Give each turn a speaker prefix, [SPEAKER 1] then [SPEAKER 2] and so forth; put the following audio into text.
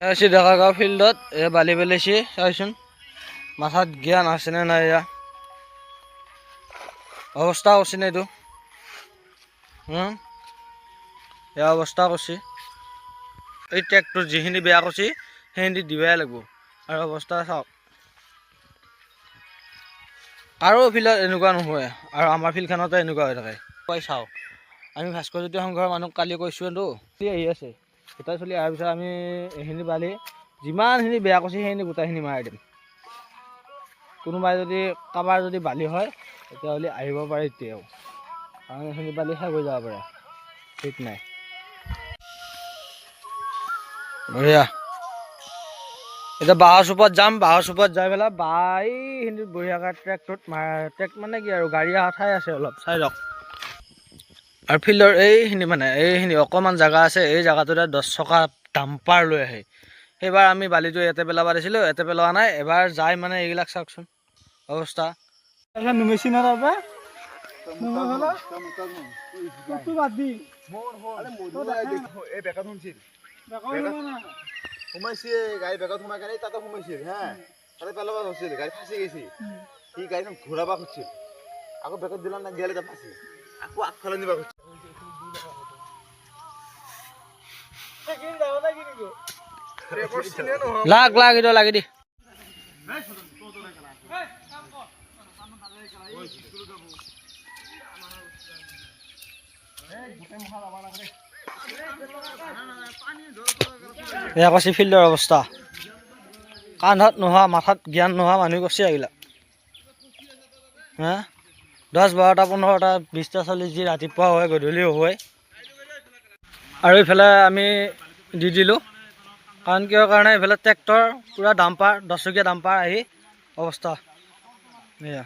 [SPEAKER 1] ডেকাগাঁও ফিল্ডত বালি পেলাইছে চাইচোন মাথাত জ্ঞান আছেনে নাই এয়া অৱস্থা কৰিছে নে এইটো এয়া অৱস্থা কৰিছে এই ট্ৰেকটোৰ যিখিনি বেয়া কৰিছে সেইখিনি দিবাই লাগিব আৰু অৱস্থা চাওক কাৰো ফিল্ডত এনেকুৱা নহয় আৰু আমাৰ ফিল্ডখনতে এনেকুৱা হৈ থাকে কৈ চাওক আমি ভাস্কৰজ্যোতি সংঘৰ মানুহ কালি কৈছোঁতো আহি আছে গোটাই চলি অহাৰ পিছত আমি এইখিনি বালি যিমানখিনি বেয়া কৰিছে সেইখিনি গোটাইখিনি মাৰি দিম কোনোবাই যদি কাৰোবাৰ যদি বালি হয় তেতিয়াহ'লে আহিব পাৰে এতিয়াও কাৰণ এইখিনি বালি শেষ হৈ যাব পাৰে ঠিক নাই বঢ়িয়া এতিয়া বাঁহৰ চুপত যাম বাঁহৰ চুপত যাই পেলাই এইখিনি বঢ়িয়াকৈ ট্ৰেকটোত ট্ৰেক মানে কি আৰু গাড়ী অহা ঠাই আছে অলপ চাই লওক আৰু ফিল্ডৰ এইখিনি অকণমান জেগা আছে এই জেগাটোতে 10 চকা ডাম্পাৰ লৈ আহে সেইবাৰ আমি বালিটো ইয়াতে পেলাব দিছিলোঁ ইয়াতে পেলোৱা নাই এবাৰ যাই মানে এইবিলাক চাওকচোন অৱস্থা
[SPEAKER 2] সোমাইছে গাড়ী বেগত সোমাই কেনে তাতে সোমাইছিল হা তাতে পেলাব ধৰিছিল গাড়ী ফাঁচি গৈছে সি গাড়ীখন ঘূৰাব খুজিছিল আকৌ বেগত দিলা না গেলে তাত ফাঁচি আকৌ আগফালে নিব খুজিছিল
[SPEAKER 1] লাগ এইটো লাগি দি এয়া কৈছে ফিল্ডৰ অৱস্থা কান্ধত নোহোৱা মাথাত জ্ঞান নোহোৱা মানুহ কৈছে এইবিলাক 10, 12টা 15টা 20টা 40 যি ৰাতিপুৱা হয় গধূলিও হয় আৰু এইফালে আমি দি দিলোঁ কাৰণ কিয় কাৰণে এইফালে ট্ৰেক্টৰ পূৰা ডাম্পাৰ 10 চকীয়া ডাম্পাৰ আহি অৱস্থা এয়া